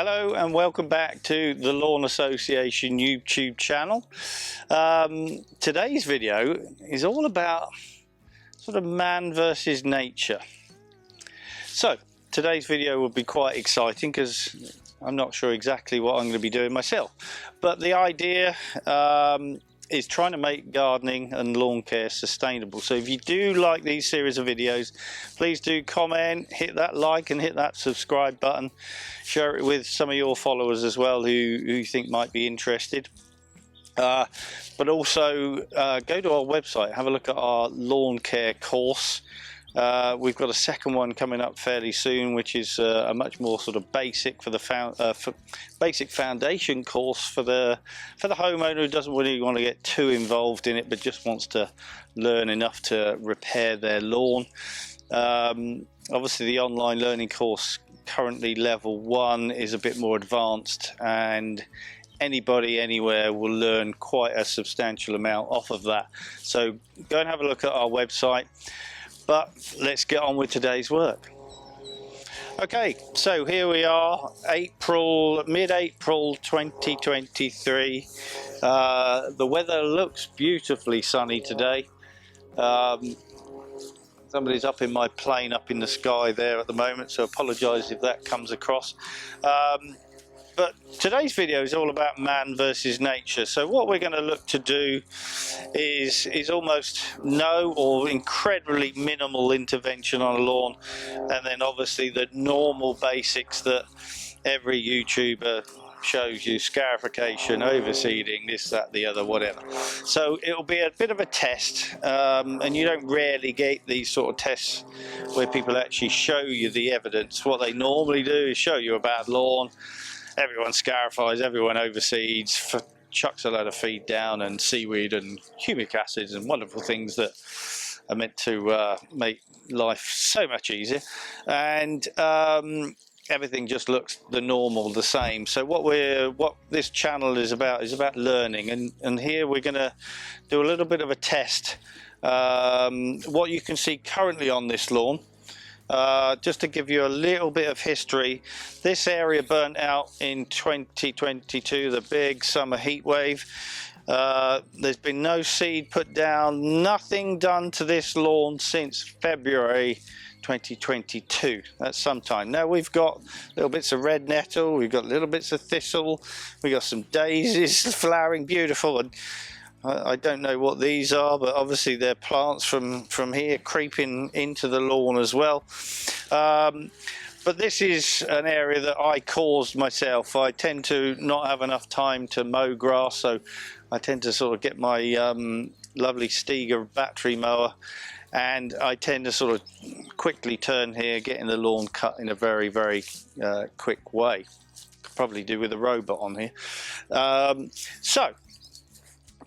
Hello and welcome back to the Lawn Association YouTube channel. Today's video is all about sort of man versus nature. So today's video will be quite exciting because I'm not sure exactly what I'm going to be doing myself, but the idea is trying to make gardening and lawn care sustainable. So if you do like these series of videos, please do comment, hit that like and hit that subscribe button. Share it with some of your followers as well who you think might be interested. But also go to our website, have a look at our lawn care course. We've got a second one coming up fairly soon, which is a much more sort of basic for the basic foundation course for the homeowner who doesn't really want to get too involved in it, but just wants to learn enough to repair their lawn. Obviously, the online learning course, currently level 1, is a bit more advanced, and anybody anywhere will learn quite a substantial amount off of that. So go and have a look at our website. But let's get on with today's work. Okay, so here we are, mid-April 2023. The weather looks beautifully sunny today. Somebody's up in my plane up in the sky there at the moment, so apologise if that comes across. But today's video is all about man versus nature. So what we're going to look to do is almost no or incredibly minimal intervention on a lawn, and then obviously the normal basics that every YouTuber shows you: scarification, overseeding, this, that, the other, whatever. So it'll be a bit of a test, and you don't rarely get these sort of tests where people actually show you the evidence. What they normally do is show you a bad lawn. Everyone scarifies, everyone overseeds, chucks a load of feed down and seaweed and humic acids and wonderful things that are meant to make life so much easier, and everything just looks the normal, the same. So what this channel is about learning, and here we're going to do a little bit of a test. What you can see currently on this lawn, just to give you a little bit of history, this area burnt out in 2022, the big summer heat wave. There's been no seed put down, nothing done to this lawn since February 2022. That's sometime. Now we've got little bits of red nettle, we've got little bits of thistle, we've got some daisies flowering beautiful, and I don't know what these are, but obviously they're plants from here creeping into the lawn as well. But this is an area that I caused myself. I tend to not have enough time to mow grass, so I tend to sort of get my lovely Stiga battery mower, and I tend to sort of quickly turn here, getting the lawn cut in a very, very quick way. Could probably do with a robot on here. So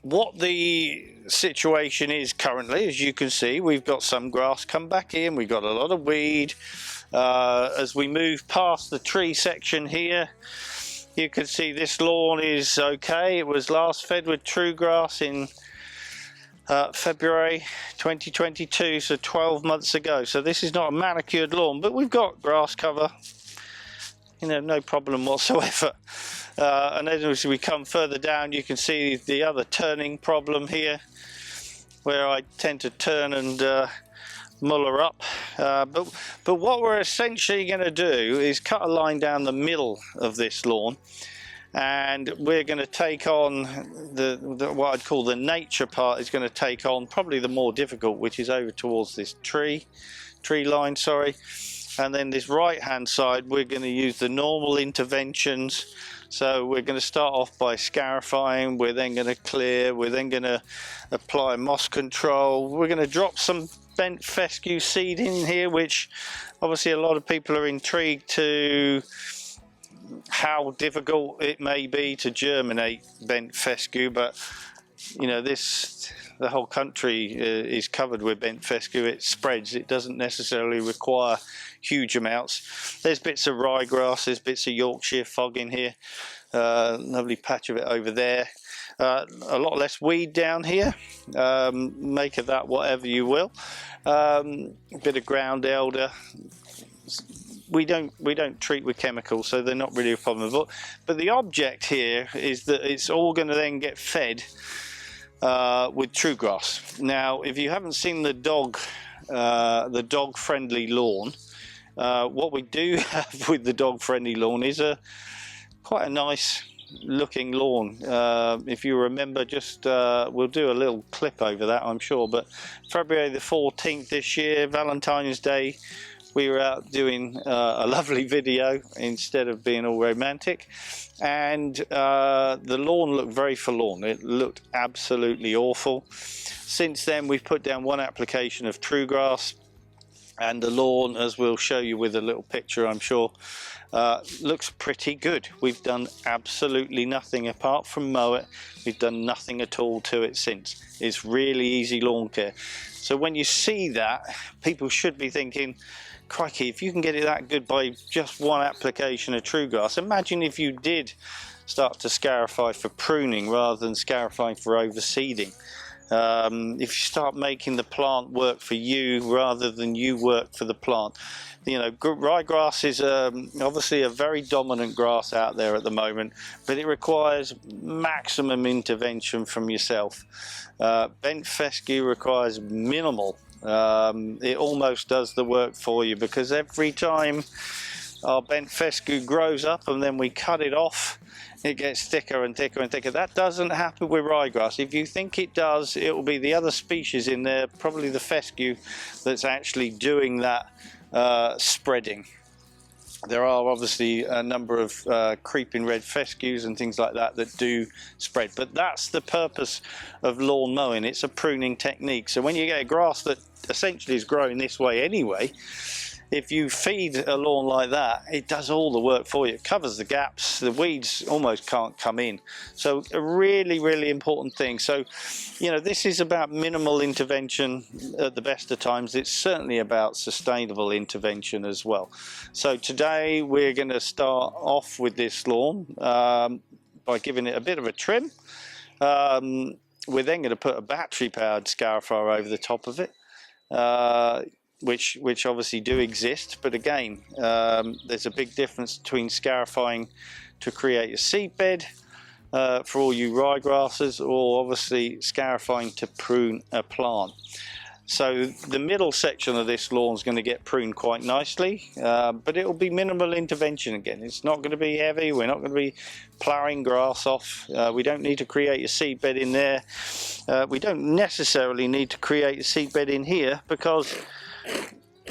what the situation is currently, as you can see, we've got some grass come back in, we've got a lot of weed. As we move past the tree section here, you can see this lawn is okay. It was last fed with true grass in February 2022, so 12 months ago. So this is not a manicured lawn, but we've got grass cover, you know, no problem whatsoever. And then as we come further down, you can see the other turning problem here, where I tend to turn and muller up. But what we're essentially going to do is cut a line down the middle of this lawn, and we're going to take on the what I'd call the nature part. Is going to take on probably the more difficult, which is over towards this tree line, sorry. And then this right hand side, we're going to use the normal interventions. So we're going to start off by scarifying, we're then going to clear, we're then going to apply moss control, we're going to drop some bent fescue seed in here, which obviously a lot of people are intrigued to how difficult it may be to germinate bent fescue, but you know, the whole country is covered with bent fescue. It spreads, it doesn't necessarily require huge amounts. There's bits of ryegrass, there's bits of Yorkshire fog in here, lovely patch of it over there. A lot less weed down here, make of that whatever you will. A bit of ground elder, we don't treat with chemicals, so they're not really a problem. But the object here is that it's all going to then get fed with true grass. Now, if you haven't seen the dog friendly lawn, what we do have with the dog friendly lawn is quite a nice looking lawn. If you remember, just we'll do a little clip over that, I'm sure, but February the 14th this year, Valentine's Day, we were out doing a lovely video instead of being all romantic, and the lawn looked very forlorn. It looked absolutely awful. Since then, we've put down one application of true grass, and the lawn, as we'll show you with a little picture, I'm sure, looks pretty good. We've done absolutely nothing apart from mow it. We've done nothing at all to it since. It's really easy lawn care. So when you see that, people should be thinking, crikey, if you can get it that good by just one application of true grass, imagine if you did start to scarify for pruning rather than scarifying for overseeding. If you start making the plant work for you rather than you work for the plant. You know, ryegrass is obviously a very dominant grass out there at the moment, but it requires maximum intervention from yourself. Bent fescue requires minimal. It almost does the work for you, because every time our bent fescue grows up and then we cut it off, it gets thicker and thicker and thicker. That doesn't happen with ryegrass. If you think it does, it will be the other species in there, probably the fescue, that's actually doing that spreading. There are obviously a number of creeping red fescues and things like that that do spread, but that's the purpose of lawn mowing. It's a pruning technique. So when you get a grass that essentially is growing this way anyway, if you feed a lawn like that, it does all the work for you. It covers the gaps, the weeds almost can't come in. So a really, really important thing. So, you know, this is about minimal intervention at the best of times. It's certainly about sustainable intervention as well. So today we're going to start off with this lawn by giving it a bit of a trim. We're then going to put a battery powered scarifier over the top of it. Which obviously do exist, but again, there's a big difference between scarifying to create a seed bed for all you ryegrasses, or obviously scarifying to prune a plant. So the middle section of this lawn is going to get pruned quite nicely, but it will be minimal intervention again. It's not going to be heavy. We're not going to be ploughing grass off. We don't need to create a seed bed in there. We don't necessarily need to create a seed bed in here, because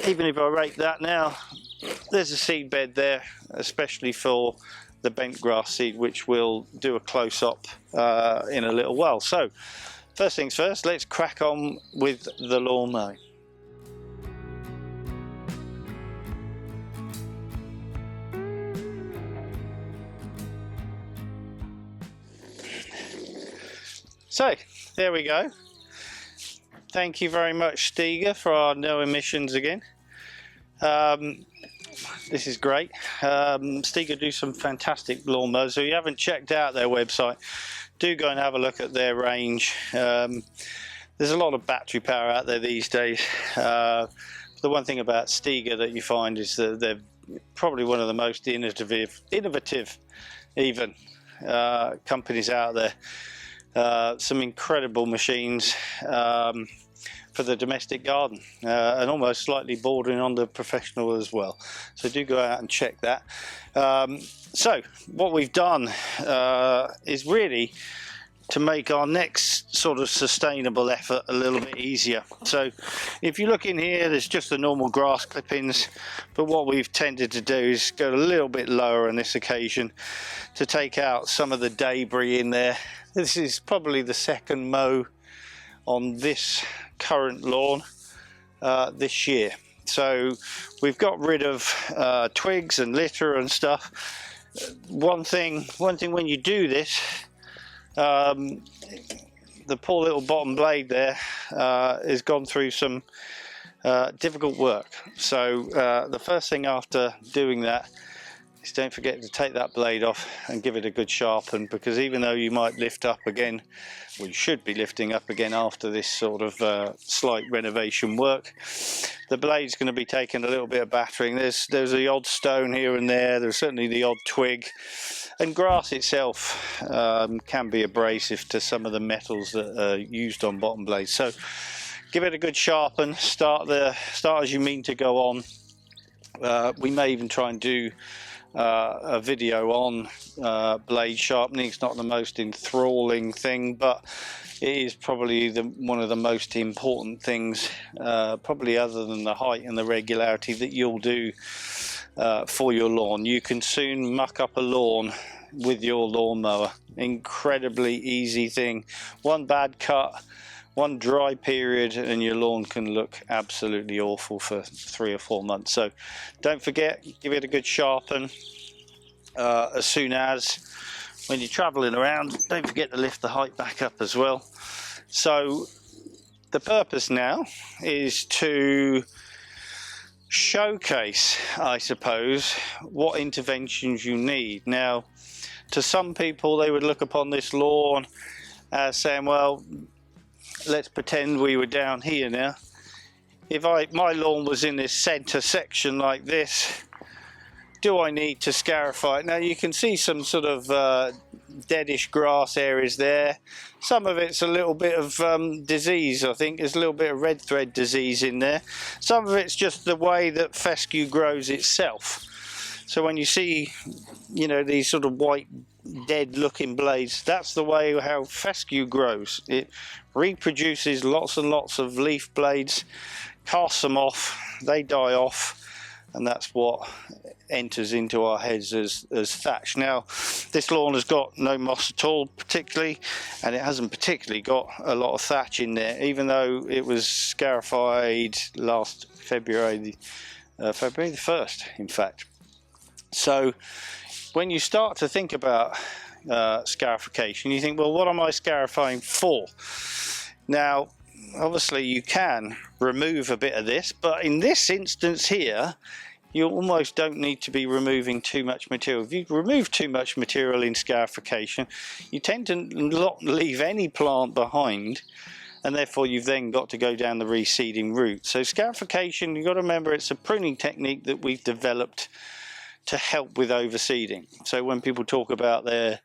even if I rake that now, there's a seed bed there, especially for the bent grass seed, which we'll do a close-up in a little while. So first things first, let's crack on with the lawn mowing. So there we go. Thank you very much, Stiga, for our no emissions again. This is great. Stiga do some fantastic lawnmowers. So if you haven't checked out their website, do go and have a look at their range. There's a lot of battery power out there these days. The one thing about Stiga that you find is that they're probably one of the most innovative even companies out there. Some incredible machines for the domestic garden, and almost slightly bordering on the professional as well. So do go out and check that. So what we've done is really to make our next sort of sustainable effort a little bit easier. So if you look in here, there's just the normal grass clippings, but what we've tended to do is go a little bit lower on this occasion to take out some of the debris in there. This is probably the second mow on this current lawn this year. So we've got rid of twigs and litter and stuff. One thing when you do this, the poor little bottom blade there has gone through some difficult work. So the first thing after doing that is don't forget to take that blade off and give it a good sharpen, because even though you might lift up again, well, you should be lifting up again after this sort of slight renovation work, the blade's going to be taking a little bit of battering. There's the odd stone here and there, there's certainly the odd twig, and grass itself can be abrasive to some of the metals that are used on bottom blades. So give it a good sharpen, start as you mean to go on. We may even try and do a video on blade sharpening. It's not the most enthralling thing, but it is probably one of the most important things, probably other than the height and the regularity, that you'll do for your lawn. You can soon muck up a lawn with your lawnmower. Incredibly easy thing. One bad cut, one dry period, and your lawn can look absolutely awful for 3 or 4 months. So don't forget, give it a good sharpen. As soon as, when you're traveling around, don't forget to lift the height back up as well. So the purpose now is to showcase, I suppose, what interventions you need. Now, to some people, they would look upon this lawn as saying, well, let's pretend we were down here now. If my lawn was in this center section like this, do I need to scarify it? Now you can see some sort of deadish grass areas there. Some of it's a little bit of disease. I think there's a little bit of red thread disease in there. Some of it's just the way that fescue grows itself. So when you see, you know, these sort of white dead looking blades, that's the way how fescue grows. It reproduces lots and lots of leaf blades, casts them off, they die off, and that's what enters into our heads as thatch. Now, this lawn has got no moss at all particularly, and it hasn't particularly got a lot of thatch in there, even though it was scarified last February the 1st, in fact. So when you start to think about scarification, you think, well, what am I scarifying for? Now, obviously you can remove a bit of this, but in this instance here, you almost don't need to be removing too much material. If you remove too much material in scarification, you tend to not leave any plant behind, and therefore you've then got to go down the reseeding route. So scarification, you've got to remember, it's a pruning technique that we've developed to help with overseeding. So when people talk about their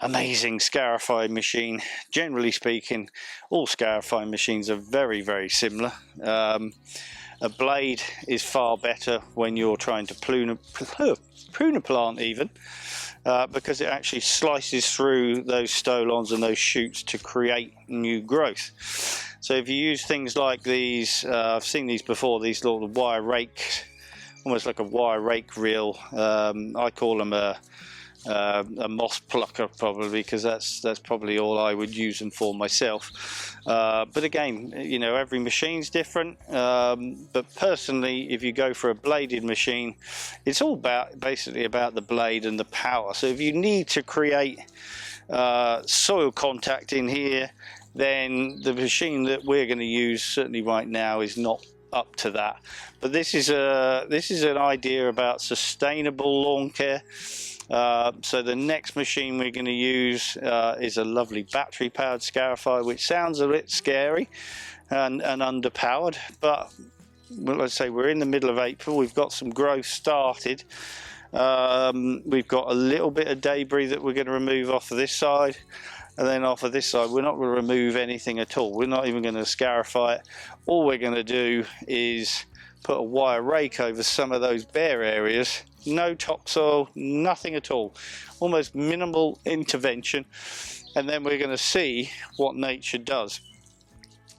amazing scarifier machine, generally speaking, all scarifier machines are very, very similar. A blade is far better when you're trying to prune a plant even, because it actually slices through those stolons and those shoots to create new growth. So if you use things like these, I've seen these before, these little wire rake, almost like a wire rake reel. I call them a moss plucker, probably, because that's probably all I would use them for myself. But again, you know, every machine's different. But personally, if you go for a bladed machine, it's all basically about the blade and the power. So if you need to create soil contact in here, then the machine that we're going to use certainly right now is not up to that. But this is an idea about sustainable lawn care. So the next machine we're going to use is a lovely battery powered scarifier, which sounds a bit scary and underpowered, but well, let's say we're in the middle of April, we've got some growth started. We've got a little bit of debris that we're going to remove off of this side, and then off of this side we're not going to remove anything at all. We're not even going to scarify it. All we're going to do is put a wire rake over some of those bare areas. No topsoil, nothing at all, almost minimal intervention, and then we're going to see what nature does.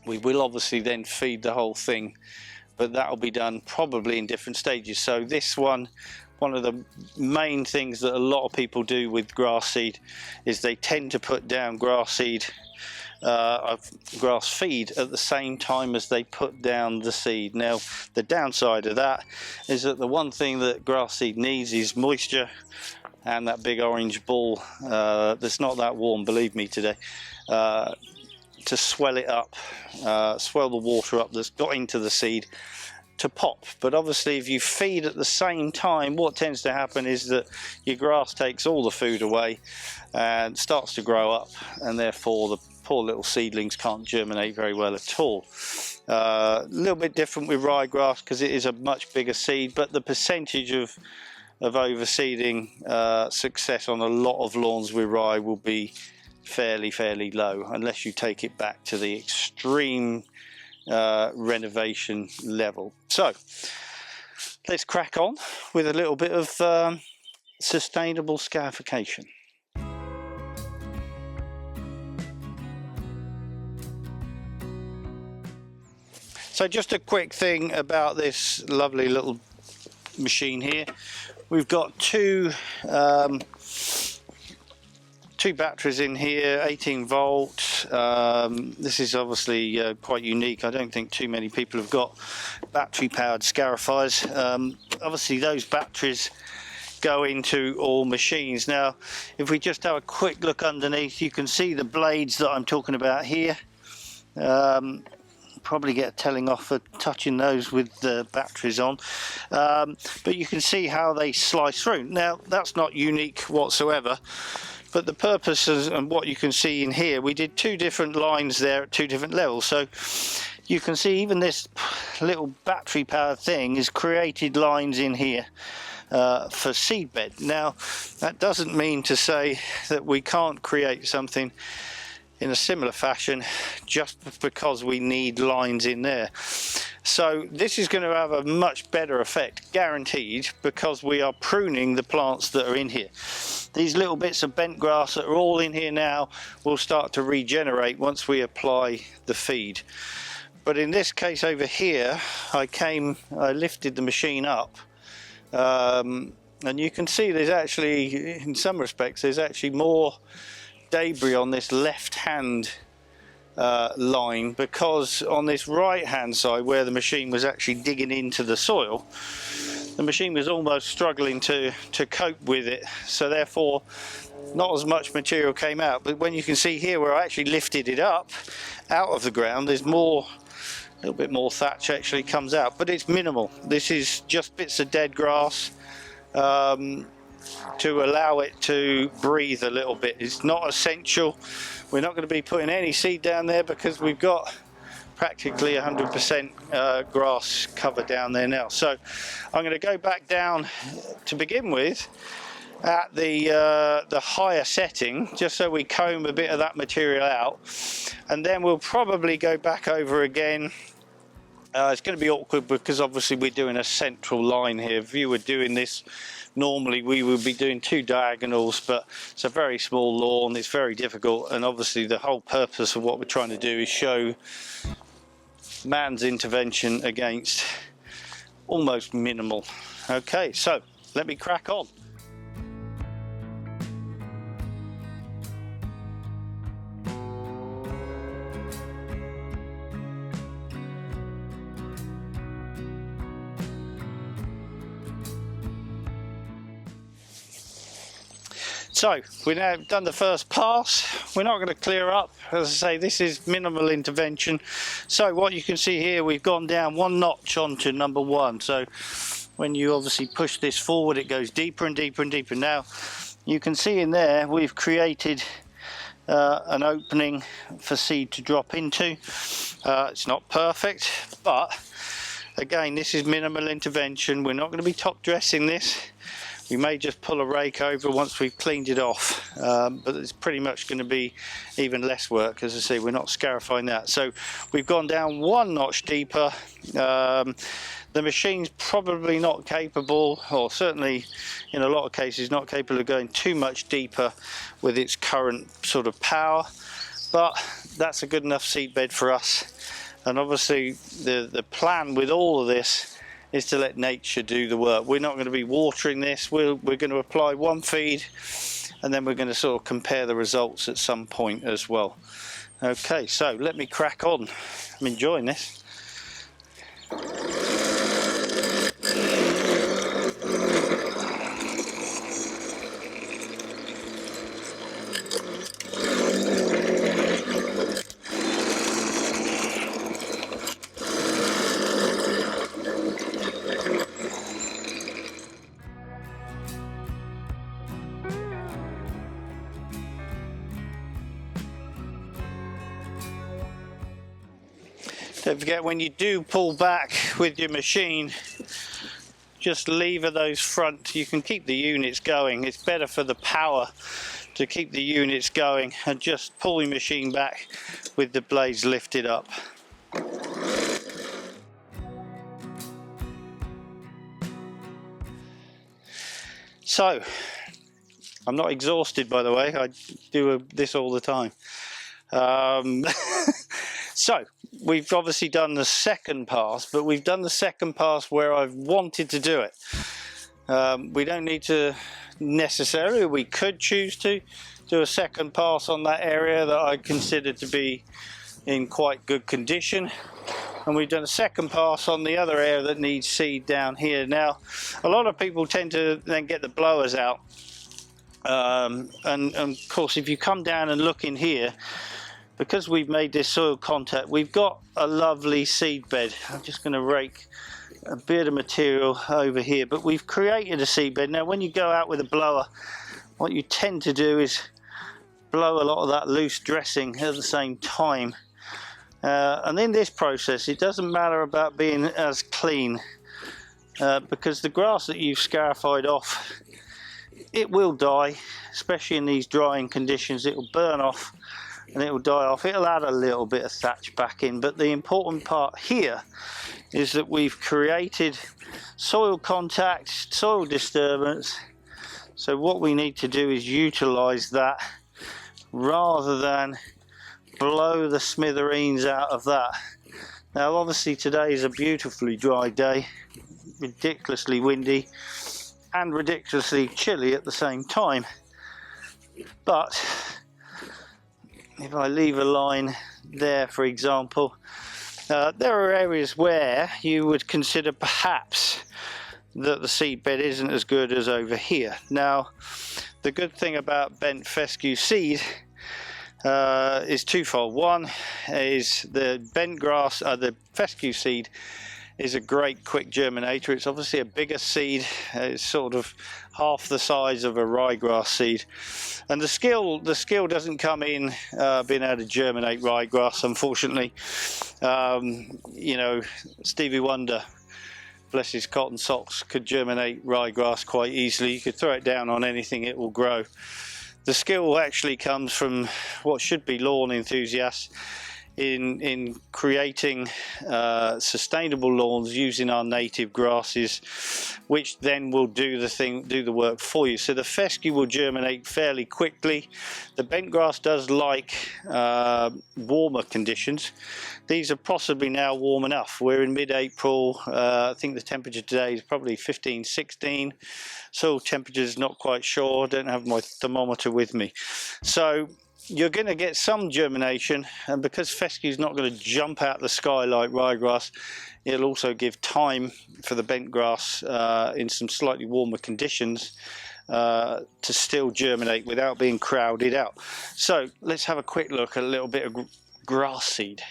We will obviously then feed the whole thing, but that will be done probably in different stages. So this one of the main things that a lot of people do with grass seed is they tend to put down grass seed grass feed at the same time as they put down the seed. Now the downside of that is that the one thing that grass seed needs is moisture, and that big orange ball that's not that warm, believe me, today, to swell it up, swell the water up that's got into the seed, to pop. But obviously if you feed at the same time, what tends to happen is that your grass takes all the food away and starts to grow up, and therefore the poor little seedlings can't germinate very well at all. A little bit different with ryegrass because it is a much bigger seed, but the percentage of overseeding success on a lot of lawns with rye will be fairly low, unless you take it back to the extreme renovation level. So let's crack on with a little bit of sustainable scarification. So just a quick thing about this lovely little machine here. We've got two batteries in here, 18 volt. This is obviously quite unique. I don't think too many people have got battery powered scarifiers. Obviously those batteries go into all machines. Now if we just have a quick look underneath, you can see the blades that I'm talking about here. Probably get a telling off for touching those with the batteries on, but you can see how they slice through. Now that's not unique whatsoever, but the purpose is, and what you can see in here, we did two different lines there at two different levels. So you can see even this little battery powered thing has created lines in here for seedbed. Now that doesn't mean to say that we can't create something in a similar fashion just because we need lines in there. So this is going to have a much better effect, guaranteed, because we are pruning the plants that are in here. These little bits of bent grass that are all in here now will start to regenerate once we apply the feed. But in this case over here, I lifted the machine up, and you can see there's actually, in some respects, there's actually more debris on this left hand line, because on this right hand side where the machine was actually digging into the soil, the machine was almost struggling to cope with it, so therefore not as much material came out. But when you can see here where I actually lifted it up out of the ground, there's more, a little bit more thatch actually comes out, but it's minimal. This is just bits of dead grass to allow it to breathe a little bit. It's not essential. We're not going to be putting any seed down there because we've got practically 100% grass cover down there now. So I'm going to go back down to begin with at the higher setting, just so we comb a bit of that material out, and then we'll probably go back over again. It's going to be awkward because obviously we're doing a central line here. If you were doing this normally, we would be doing two diagonals, but it's a very small lawn, it's very difficult, and obviously the whole purpose of what we're trying to do is show man's intervention against almost minimal. Okay, so let me crack on. So we've now done the first pass. We're not going to clear up. As I say, this is minimal intervention. So what you can see here, we've gone down one notch onto number one. So when you obviously push this forward, it goes deeper and deeper and deeper. Now you can see in there we've created an opening for seed to drop into. It's not perfect, but again, this is minimal intervention. We're not going to be top dressing this. We may just pull a rake over once we've cleaned it off, but it's pretty much going to be even less work. As I say, we're not scarifying that. So we've gone down one notch deeper. The machine's probably not capable, or certainly in a lot of cases not capable of going too much deeper with its current sort of power, but that's a good enough seed bed for us. And obviously the plan with all of this is to let nature do the work. We're not going to be watering this. We're going to apply one feed, and then we're going to sort of compare the results at some point as well. Okay, so let me crack on. I'm enjoying this. Don't forget, when you do pull back with your machine, just lever those front. You can keep the units going. It's better for the power to keep the units going, and just pull your machine back with the blades lifted up. So, I'm not exhausted, by the way. I do this all the time. So, we've obviously done the second pass, but we've done the second pass where I've wanted to do it. We don't need to necessarily, we could choose to do a second pass on that area that I consider to be in quite good condition. And we've done a second pass on the other area that needs seed down here. Now, a lot of people tend to then get the blowers out. And of course, if you come down and look in here, because we've made this soil contact, we've got a lovely seed bed. I'm just going to rake a bit of material over here, but we've created a seed bed. Now, when you go out with a blower, what you tend to do is blow a lot of that loose dressing at the same time. And in this process, it doesn't matter about being as clean, because the grass that you've scarified off, it will die, especially in these drying conditions. It will burn off and it will die off. It'll add a little bit of thatch back in, but the important part here is that we've created soil contact, soil disturbance. So what we need to do is utilize that rather than blow the smithereens out of that. Now, obviously today is a beautifully dry day, ridiculously windy and ridiculously chilly at the same time. But if I leave a line there, for example, there are areas where you would consider perhaps that the seed bed isn't as good as over here. Now, the good thing about bent fescue seed is twofold. One is the bent grass, the fescue seed is a great quick germinator. It's obviously a bigger seed. It's sort of half the size of a ryegrass seed, and the skill doesn't come in being able to germinate ryegrass, unfortunately. You know, Stevie Wonder, bless his cotton socks, could germinate ryegrass quite easily. You could throw it down on anything, it will grow. The skill actually comes from what should be lawn enthusiasts in creating sustainable lawns using our native grasses, which then will do the work for you. So the fescue will germinate fairly quickly. The bent grass does like warmer conditions. These are possibly now warm enough. We're in mid-April. I think the temperature today is probably 15, 16. Soil temperature is not quite sure. I don't have my thermometer with me. So you're going to get some germination, and because fescue is not going to jump out the sky like ryegrass, it'll also give time for the bent grass in some slightly warmer conditions to still germinate without being crowded out. So let's have a quick look at a little bit of grass seed.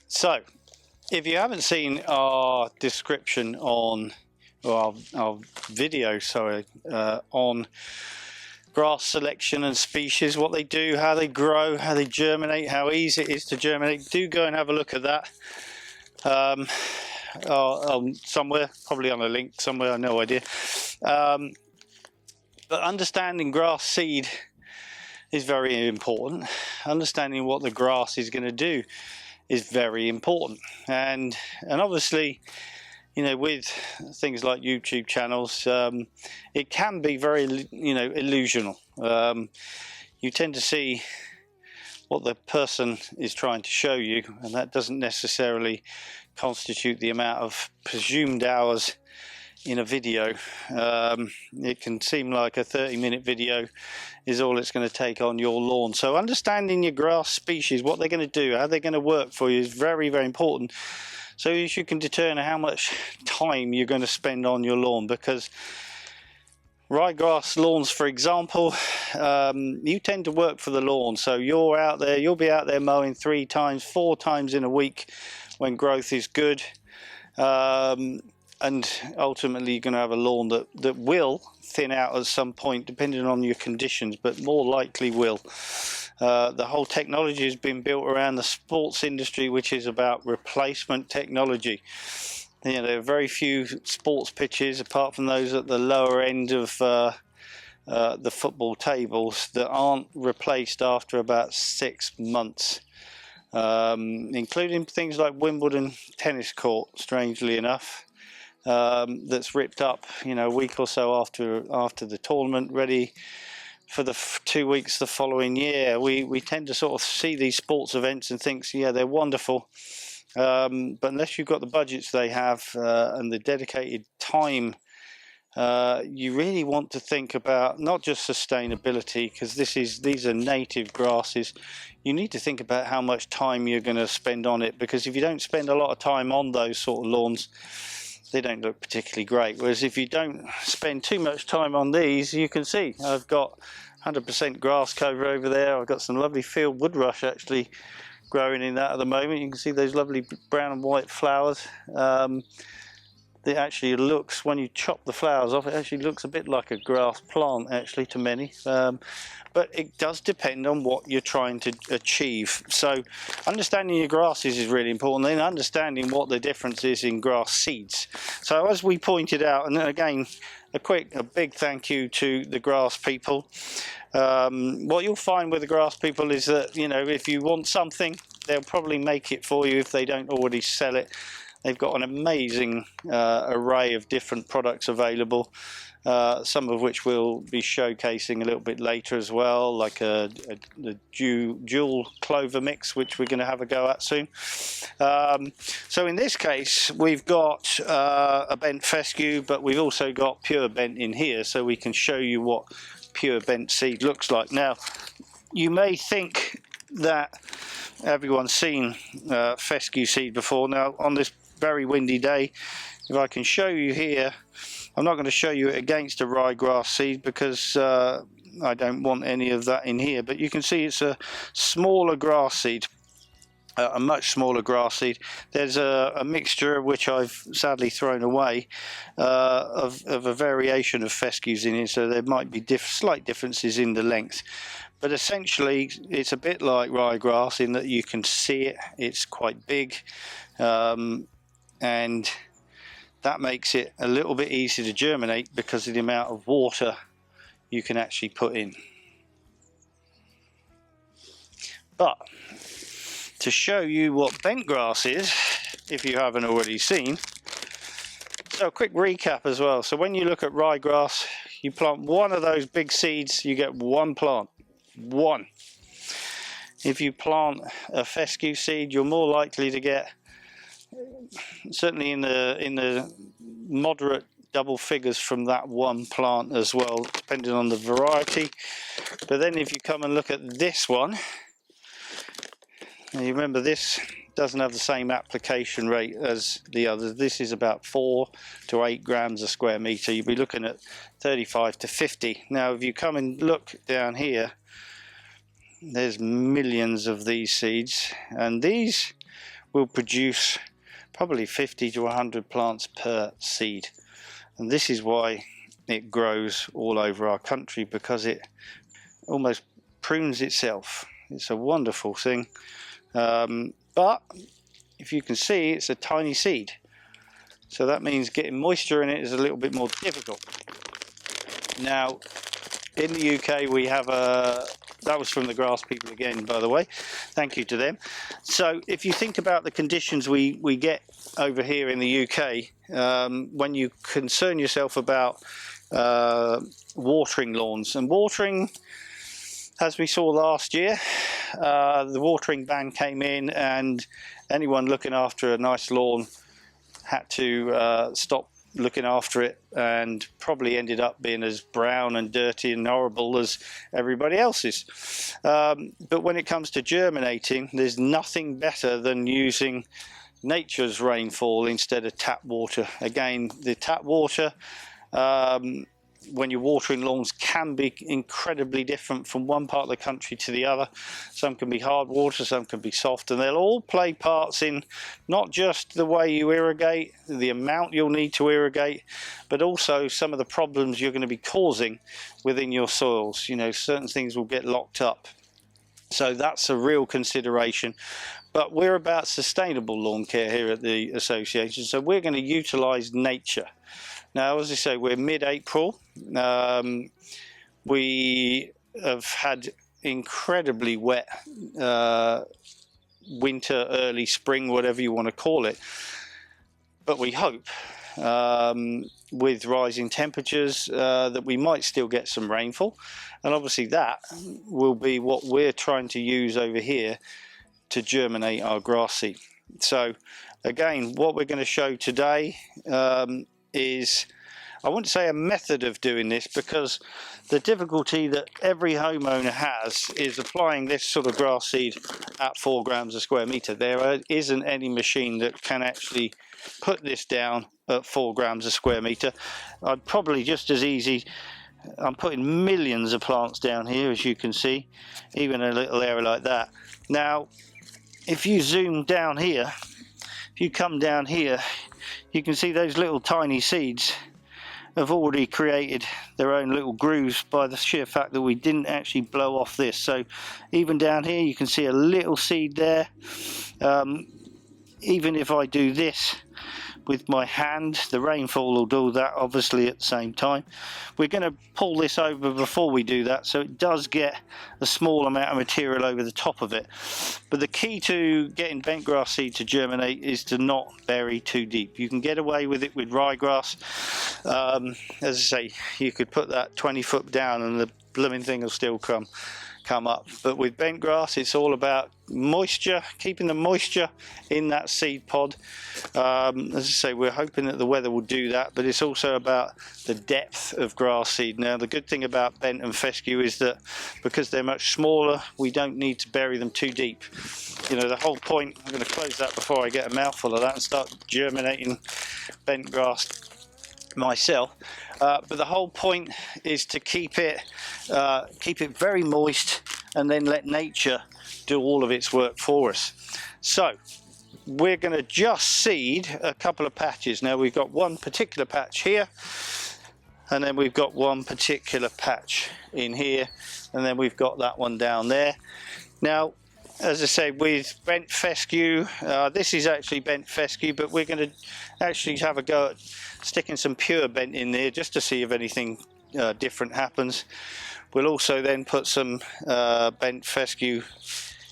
So if you haven't seen our description on, or our video, sorry, on grass selection and species, what they do, how they grow, how they germinate, how easy it is to germinate, do go and have a look at that. Somewhere, probably on a link somewhere, I have no idea. But understanding grass seed is very important. Understanding what the grass is going to do is very important, and obviously, you know, with things like YouTube channels, it can be very, you know, illusional. You tend to see what the person is trying to show you, and that doesn't necessarily constitute the amount of presumed hours in a video. It can seem like a 30-minute video is all it's going to take on your lawn. So understanding your grass species, what they're going to do, how they're going to work for you, is very, very important. So you can determine how much time you're going to spend on your lawn, because ryegrass lawns, for example, you tend to work for the lawn. So you're out there, you'll be out there mowing 3 times, 4 times in a week when growth is good. and ultimately you're going to have a lawn that will thin out at some point, depending on your conditions, but more likely will. The whole technology has been built around the sports industry, which is about replacement technology. You know, there are very few sports pitches, apart from those at the lower end of the football tables, that aren't replaced after about 6 months, including things like Wimbledon tennis court, strangely enough, that's ripped up, you know, a week or so after the tournament, ready for the 2 weeks the following year. We tend to sort of see these sports events and think, yeah, they're wonderful, but unless you've got the budgets they have and the dedicated time, you really want to think about not just sustainability, because these are native grasses. You need to think about how much time you're going to spend on it, because if you don't spend a lot of time on those sort of lawns, they don't look particularly great. Whereas if you don't spend too much time on these, you can see I've got 100% grass cover over there. I've got some lovely field woodrush actually growing in that at the moment. You can see those lovely brown and white flowers. It actually looks, when you chop the flowers off, it actually looks a bit like a grass plant actually to many. But it does depend on what you're trying to achieve. So understanding your grasses is really important, then understanding what the difference is in grass seeds. So as we pointed out, and again, a big thank you to the grass people. What you'll find with the grass people is that, you know, if you want something, they'll probably make it for you if they don't already sell it. They've got an amazing array of different products available, some of which we'll be showcasing a little bit later as well, like the dual clover mix, which we're going to have a go at soon. So in this case, we've got a bent fescue, but we've also got pure bent in here, so we can show you what pure bent seed looks like. Now, you may think that everyone's seen fescue seed before. Now, on this very windy day, if I can show you here, I'm not going to show you it against a ryegrass seed because I don't want any of that in here, but you can see it's a smaller grass seed, a much smaller grass seed. There's a mixture which I've sadly thrown away of a variation of fescues in it, so there might be slight differences in the length. But essentially, it's a bit like ryegrass in that you can see it. It's quite big, and that makes it a little bit easier to germinate because of the amount of water you can actually put in. But to show you what bent grass is, if you haven't already seen, so a quick recap as well. So when you look at ryegrass, you plant one of those big seeds, you get one plant. One. If you plant a fescue seed, you're more likely to get, certainly in the moderate double figures from that one plant as well, depending on the variety. But then if you come and look at this one, and you remember this doesn't have the same application rate as the others. This is about 4 to 8 grams a square meter. You'll be looking at 35 to 50. Now if you come and look down here, there's millions of these seeds, and these will produce probably 50 to 100 plants per seed. And this is why it grows all over our country, because it almost prunes itself. It's a wonderful thing. But if you can see, it's a tiny seed, so that means getting moisture in it is a little bit more difficult. Now in the UK we have that was from the grass people again, by the way, thank you to them. So if you think about the conditions we get over here in the UK, when you concern yourself about watering lawns, and watering, as we saw last year, the watering ban came in, and anyone looking after a nice lawn had to stop looking after it, and probably ended up being as brown and dirty and horrible as everybody else's. But when it comes to germinating, there's nothing better than using nature's rainfall instead of tap water. Again, the tap water when you're watering lawns can be incredibly different from one part of the country to the other. Some can be hard water, some can be soft, and they'll all play parts in not just the way you irrigate, the amount you'll need to irrigate, but also some of the problems you're going to be causing within your soils. You know, certain things will get locked up. So that's a real consideration. But we're about sustainable lawn care here at the association, so we're going to utilize nature. Now, as I say, we're mid-April. We have had incredibly wet winter, early spring, whatever you want to call it. But we hope, with rising temperatures, that we might still get some rainfall. And obviously that will be what we're trying to use over here to germinate our grass seed. So again, what we're going to show today is, I wouldn't say a method of doing this, because the difficulty that every homeowner has is applying this sort of grass seed at 4 grams a square metre. There isn't any machine that can actually put this down at 4 grams a square metre. I'd probably just as easy, I'm putting millions of plants down here, as you can see, even a little area like that. Now, if you zoom down here, if you come down here, you can see those little tiny seeds have already created their own little grooves by the sheer fact that we didn't actually blow off this. So even down here you can see a little seed there. Even if I do this with my hand, the rainfall will do that obviously at the same time. We're going to pull this over before we do that, so it does get a small amount of material over the top of it. But the key to getting bent grass seed to germinate is to not bury too deep. You can get away with it with ryegrass. As I say, you could put that 20 foot down and the blooming thing will still come up. But with bent grass, it's all about moisture, keeping the moisture in that seed pod. As I say, we're hoping that the weather will do that, but it's also about the depth of grass seed. Now, the good thing about bent and fescue is that because they're much smaller, we don't need to bury them too deep. You know, the whole point, I'm going to close that before I get a mouthful of that and start germinating bent grass myself. But the whole point is to keep it very moist and then let nature do all of its work for us. So we're going to just seed a couple of patches. Now we've got one particular patch here, and then we've got one particular patch in here, and then we've got that one down there. Now, as I say, with bent fescue, this is actually bent fescue, but we're going to actually have a go at sticking some pure bent in there just to see if anything different happens. We'll also then put some bent fescue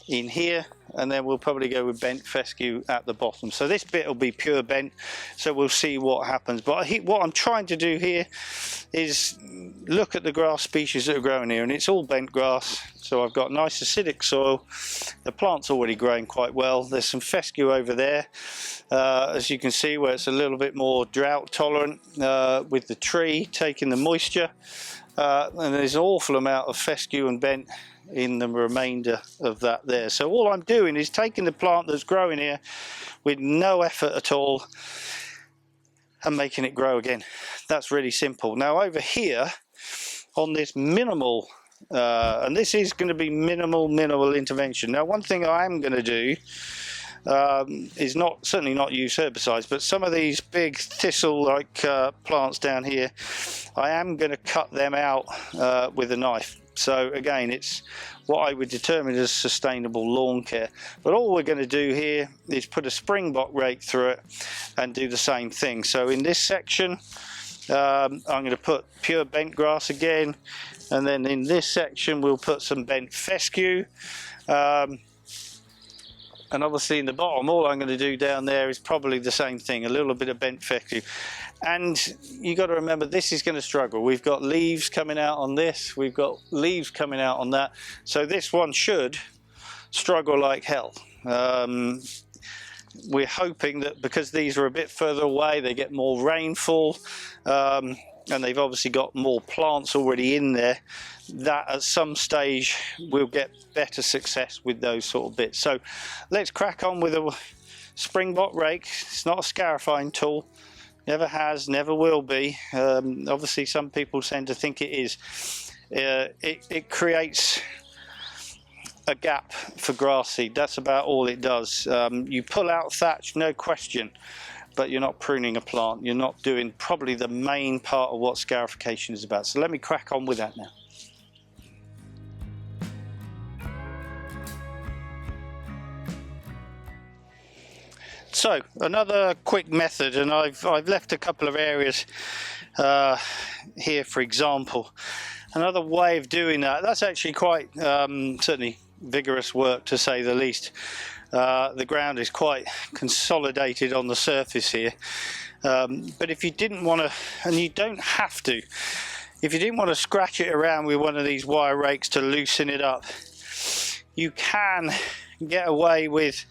in here, and then we'll probably go with bent fescue at the bottom. So this bit will be pure bent, so we'll see what happens. But what I'm trying to do here is look at the grass species that are growing here, and it's all bent grass. So I've got nice acidic soil. The plant's already growing quite well. There's some fescue over there, as you can see, where it's a little bit more drought tolerant with the tree taking the moisture. And there's an awful amount of fescue and bent in the remainder of that there. So all I'm doing is taking the plant that's growing here with no effort at all and making it grow again. That's really simple. Now over here on this minimal, and this is going to be minimal intervention. Now one thing I am going to do is certainly not use herbicides, but some of these big thistle like plants down here, I am going to cut them out with a knife. So again, it's what I would determine as sustainable lawn care. But all we're going to do here is put a springbok rake through it and do the same thing. So in this section, I'm going to put pure bent grass again, and then in this section we'll put some bent fescue. And obviously in the bottom, all I'm going to do down there is probably the same thing, a little bit of bent fescue. And you got to remember, this is going to struggle. We've got leaves coming out on this, we've got leaves coming out on that. So this one should struggle like hell. We're hoping that because these are a bit further away, they get more rainfall, and they've obviously got more plants already in there, that at some stage we'll get better success with those sort of bits. So let's crack on with a springbok rake. It's not a scarifying tool, Never has, never will be. Obviously some people tend to think it is. It creates a gap for grass seed. That's about all it does. You pull out thatch, no question, but you're not pruning a plant. You're not doing probably the main part of what scarification is about. So let me crack on with that now. So another quick method, and I've left a couple of areas here, for example. Another way of doing that's actually quite certainly vigorous work, to say the least. The ground is quite consolidated on the surface here, but if you didn't want to, and you don't have to, if you didn't want to scratch it around with one of these wire rakes to loosen it up, you can get away with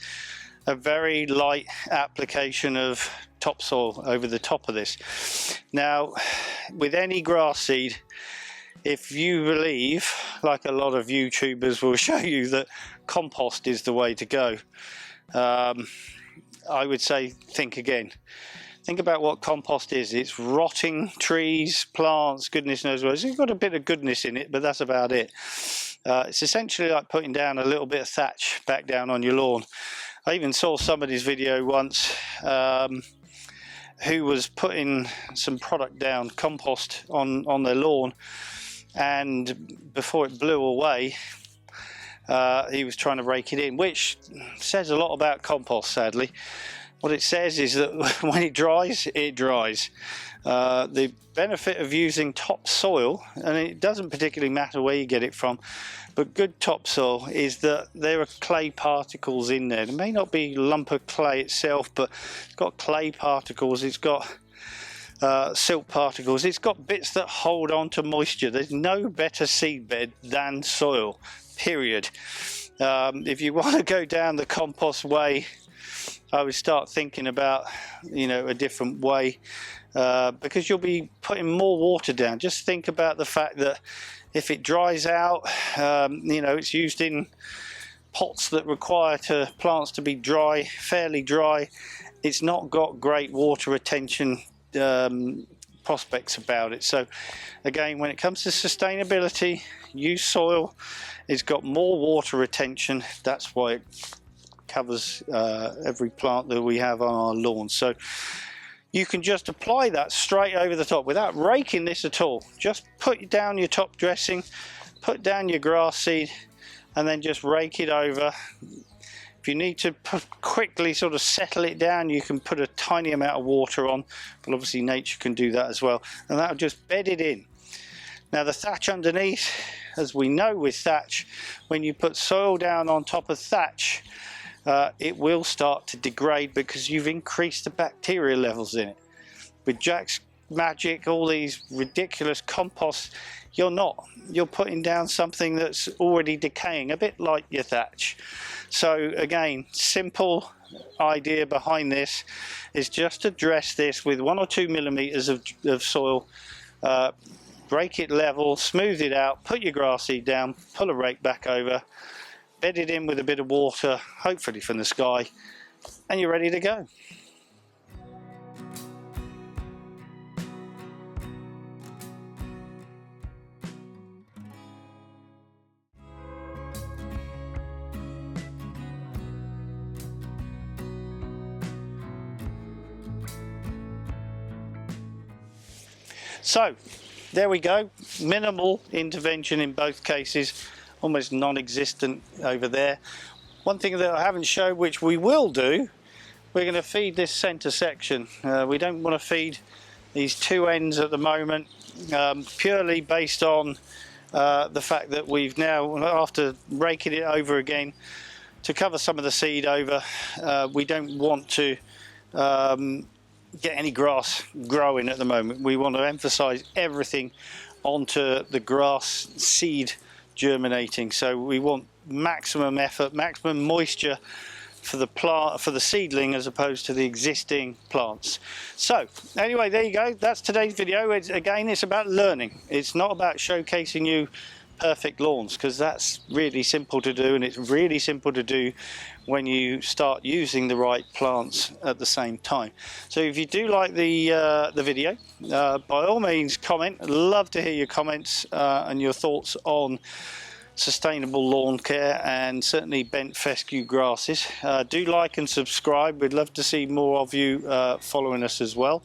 a very light application of topsoil over the top of this. Now, with any grass seed, if you believe, like a lot of YouTubers will show you, that compost is the way to go, I would say think again. Think about what compost is. It's rotting trees, plants, goodness knows what. It's got a bit of goodness in it, but that's about it. It's essentially like putting down a little bit of thatch back down on your lawn. I even saw somebody's video once who was putting some product down, compost, on their lawn, and before it blew away, he was trying to rake it in, which says a lot about compost, sadly. What it says is that when it dries, it dries. The benefit of using topsoil, and it doesn't particularly matter where you get it from, but good topsoil is that there are clay particles in there. There may not be a lump of clay itself, but it's got clay particles, it's got silt particles, it's got bits that hold on to moisture. There's no better seed bed than soil, period. If you want to go down the compost way, I would start thinking about, you know, a different way, because you'll be putting more water down. Just think about the fact that if it dries out, you know, it's used in pots that require plants to be dry, fairly dry. It's not got great water retention prospects about it. So again, when it comes to sustainability, use soil. It's got more water retention. That's why it covers every plant that we have on our lawn. So you can just apply that straight over the top without raking this at all. Just put down your top dressing, put down your grass seed, and then just rake it over. If you need to quickly sort of settle it down, you can put a tiny amount of water on, but obviously nature can do that as well, and that'll just bed it in. Now the thatch underneath, as we know with thatch, when you put soil down on top of thatch, it will start to degrade because you've increased the bacteria levels in it. With Jack's Magic, all these ridiculous composts, you're not. You're putting down something that's already decaying, a bit like your thatch. So again, simple idea behind this is just to dress this with 1 or 2 millimeters of soil, break it level, smooth it out, put your grass seed down, pull a rake back over, bed it in with a bit of water, hopefully from the sky, and you're ready to go. So there we go, minimal intervention in both cases, almost non-existent over there. One thing that I haven't shown, which we will do, we're going to feed this center section. We don't want to feed these two ends at the moment, purely based on the fact that we've now, after raking it over again to cover some of the seed over, we don't want to get any grass growing at the moment. We want to emphasize everything onto the grass seed germinating. So we want maximum effort, maximum moisture for the plant, for the seedling, as opposed to the existing plants. So anyway, there you go, that's today's video. Again, it's about learning. It's not about showcasing you perfect lawns, because that's really simple to do, and it's really simple to do when you start using the right plants at the same time. So if you do like the video, by all means comment. I'd love to hear your comments and your thoughts on sustainable lawn care, and certainly bent fescue grasses. Do like and subscribe. We'd love to see more of you following us as well.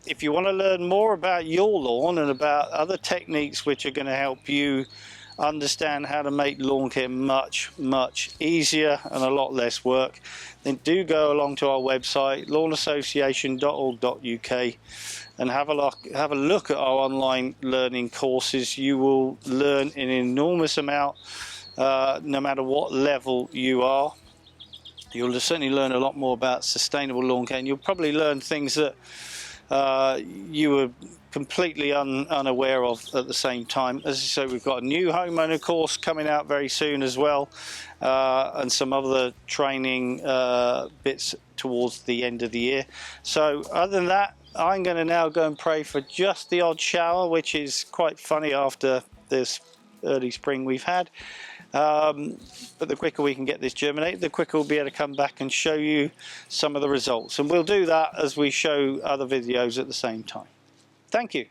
If you want to learn more about your lawn and about other techniques which are going to help you understand how to make lawn care much easier and a lot less work, then do go along to our website, lawnassociation.org.uk, and have a look at our online learning courses. You will learn an enormous amount, no matter what level you are. You'll certainly learn a lot more about sustainable lawn care, and you'll probably learn things that you were completely unaware of at the same time. As I say, we've got a new homeowner course coming out very soon as well, and some other training bits towards the end of the year. So other than that, I'm going to now go and pray for just the odd shower, which is quite funny after this early spring we've had. But the quicker we can get this germinated, the quicker we'll be able to come back and show you some of the results. And we'll do that as we show other videos at the same time. Thank you.